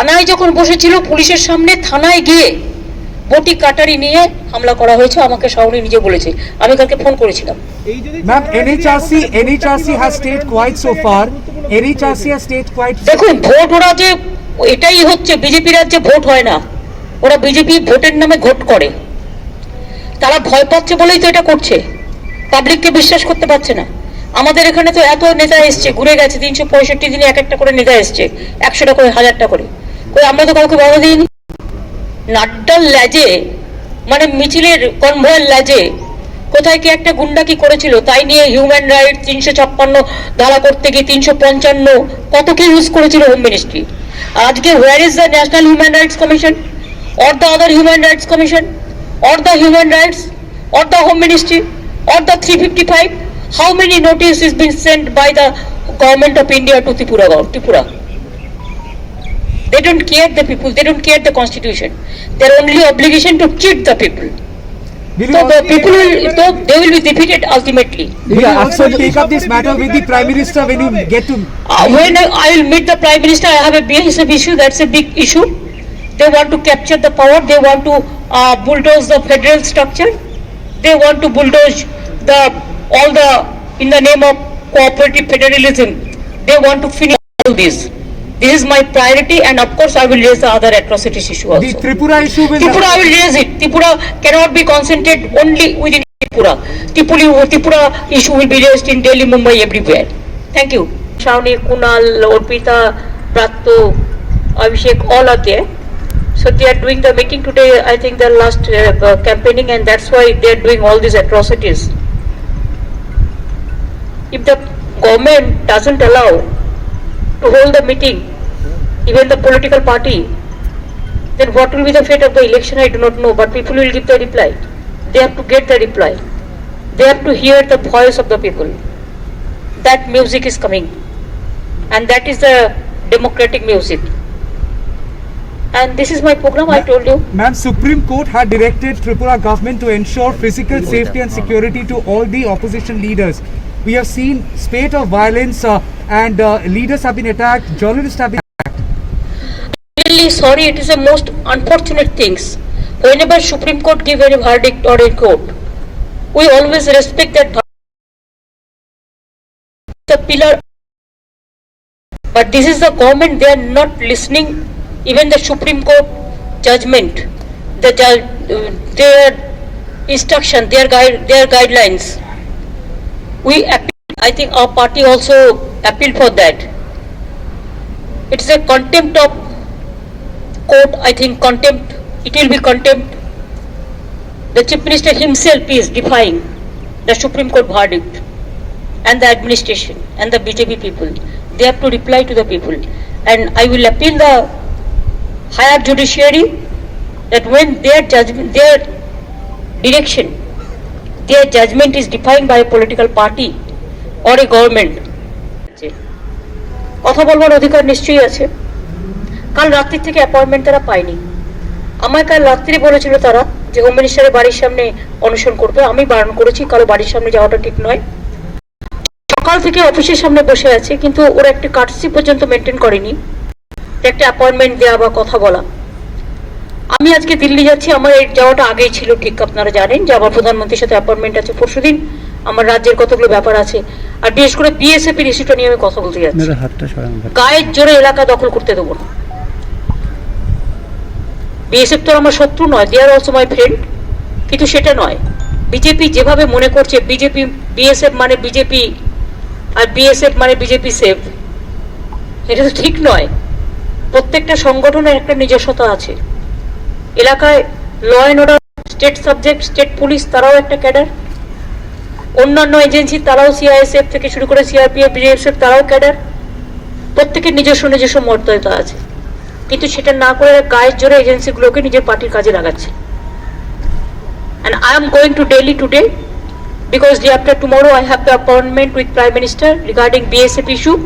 থানায় যখন বসেছিল পুলিশের সামনে থানায় গিয়ে বটি কাটারি নিয়ে হামলা করা হয়েছে, আমাকে শাওনি নিজে বলেছে, আমি কালকে ফোন করেছিলাম। Ma'am NHRC has stayed quiet so far. NHRC has stayed quiet. দেখুন ভোট ওরা যে এটাই হচ্ছে, বিজেপি রাজ্যে ভোট হয় না, ওরা বিজেপি ভোটের নামে ভোট করে, তারা ভয় পাচ্ছে বলেই তো এটা করছে, পাবলিককে বিশ্বাস করতে পারছে না। আমাদের এখানে তো এত নেতা এসছে, ঘুরে গেছে, 365 দিনে এক একটা করে নেতা এসছে, 100টা করে 1000টা করে, কই আমরা তো কাউকে বাধা দিইনি। নাড্ডার ল্যাজে মানে মিছিলের কনভয়ের ল্যাজে কোথায় কি একটা গুন্ডা কি করেছিল, তাই নিয়ে হিউম্যান রাইট 356 ধারা করতে গিয়ে 355 কত কি ইউজ করেছিল হোম মিনিস্ট্রি। আজকে where is the national human rights commission or the other human rights commission or the human rights or the home ministry or the 355? How many notice is been sent by the government of India to Tripura? They don't care the people, they don't care the constitution. Their only obligation to cheat the people. So the people they will be defeated ultimately. Will you also take up this matter with the Prime Minister when you get to? When I will meet the Prime Minister, I have a BSF issue, that's a big issue. They want to capture the power, they want to bulldoze the federal structure, they want to bulldoze all the in the name of cooperative federalism. They want to finish all this. This is my priority, and of course I will raise the other atrocities issue also. The Tripura issue will. Tripura I will raise it. Tripura cannot be concentrated only within Tripura. Tripura issue will be raised in Delhi, Mumbai, everywhere. Thank you. Shawnee, Kunal, Orpita, Pratto, Abhishek, all are there. So they are doing the meeting today. I think the last campaigning, and that's why they are doing all these atrocities. If the government doesn't allow to hold the meeting, even the political party, then what will be the fate of the election, I do not know, but people will give the reply. They have to get the reply. They have to hear the voice of the people. That music is coming, and that is the democratic music. And this is my program, I told you. Ma'am, Supreme Court had directed Tripura government to ensure physical safety and security to all the opposition leaders. We have seen spate of violence and leaders have been attacked, journalists have been attacked. Really sorry, it is the most unfortunate things. Whenever Supreme Court give any verdict or a court, we always respect that the pillar. But this is the government, they are not listening. Even the Supreme Court judgment, their instruction, their guidelines. We appeal, I think our party also appealed for that. It is a contempt of court, I think contempt, it will be contempt. The Chief Minister himself is defying the Supreme Court verdict, and the administration and the BJP people. They have to reply to the people. And I will appeal the higher judiciary that when their judgment, their direction, their judgment is defined by a political party or a government. কথা বলবার অধিকার নিশ্চয়ই আছে। কাল রাত্রি থেকে appointment তারা পায়নি। আমায় কাল রাত্রি বলেছিল তারা যে হোম মিনিস্টারের বাড়ির সামনে অনশন করবে, আমি বারণ করেছি কারো বাড়ির সামনে যাওয়াটা ঠিক নয়। সকাল থেকে অফিসের সামনে বসে আছে, কিন্তু ওরা একটা কার্টসি পর্যন্ত মেনটেন করেনি, একটা অ্যাপয়েন্টমেন্ট দেওয়া বা কথা বলা। আমি আজকে দিল্লি যাচ্ছি, আমার এই যাওয়াটা আগেই ছিল ঠিক, আপনারা জানেন যে আমার প্রধানমন্ত্রীর সাথে অ্যাপয়েন্টমেন্ট আছে পরশুদিন, আমার রাজ্যের কতগুলো ব্যাপার আছে, আর বিশেষ করে বিএসএফ এর ইস্যুটা নিয়ে আমি কথা বলতে যাচ্ছি। গায়ের জোরে এলাকা দখল করতে দেবো না। বিএসএফ তো আমার শত্রু নয়, দে আর অলসো মাই ফ্রেন্ড, কিন্তু সেটা নয়। বিজেপি যেভাবে মনে করছে বিজেপি বিএসএফ মানে বিজেপি আর বিএসএফ মানে বিজেপি সেফ, এটা তো ঠিক নয়। প্রত্যেকটা সংগঠনের একটা নিজস্বতা আছে। এলাকায় law and order, state subject, state police তারাও একটা ক্যাডার, অন্যান্য এজেন্সি তারাও সিআইএসএফ থেকে শুরু করে সিআরপিএফ, বিএসএফ তারাও ক্যাডার, প্রত্যেকের নিজস্ব নিজস্ব মর্যাদা আছে, কিন্তু সেটা না করে গায়ের জোরে এজেন্সিগুলোকে নিজের পার্টির কাজে লাগাচ্ছে। And I am going to Delhi today because day after tomorrow I have the appointment with Prime Minister regarding BSF issue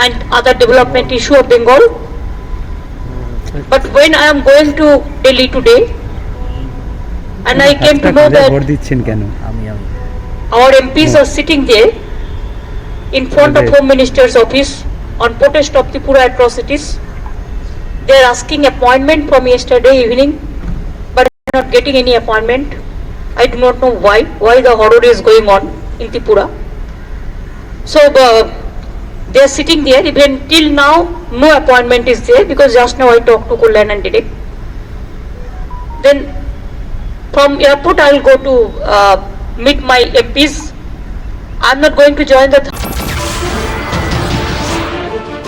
and other development issue of Bengal. But when I am going to Delhi today, and I came to know that our MPs are sitting there in front of Home Minister's office on protest of Tripura atrocities, They are asking appointment from yesterday evening, but not getting any appointment. I do not know why the horror is going on in Tripura. So they are sitting there. Even till now, no appointment is there, because just now I talked to Kullan and Direct. Then from airport I will go to meet my MPs. I am not going to join the.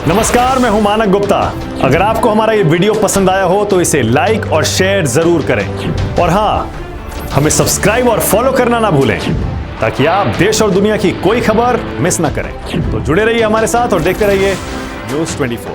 नमस्कार, मैं हूं मानक गुप्ता। अगर आपको हमारा ये video पसंद आया हो तो इसे लाइक और शेयर जरूर करें, और हां, हमें सब्सक्राइब और फॉलो करना ना भूलें, ताकि आप देश और दुनिया की कोई खबर मिस ना करें। तो जुड़े रहिए हमारे साथ और देखते रहिए News 24।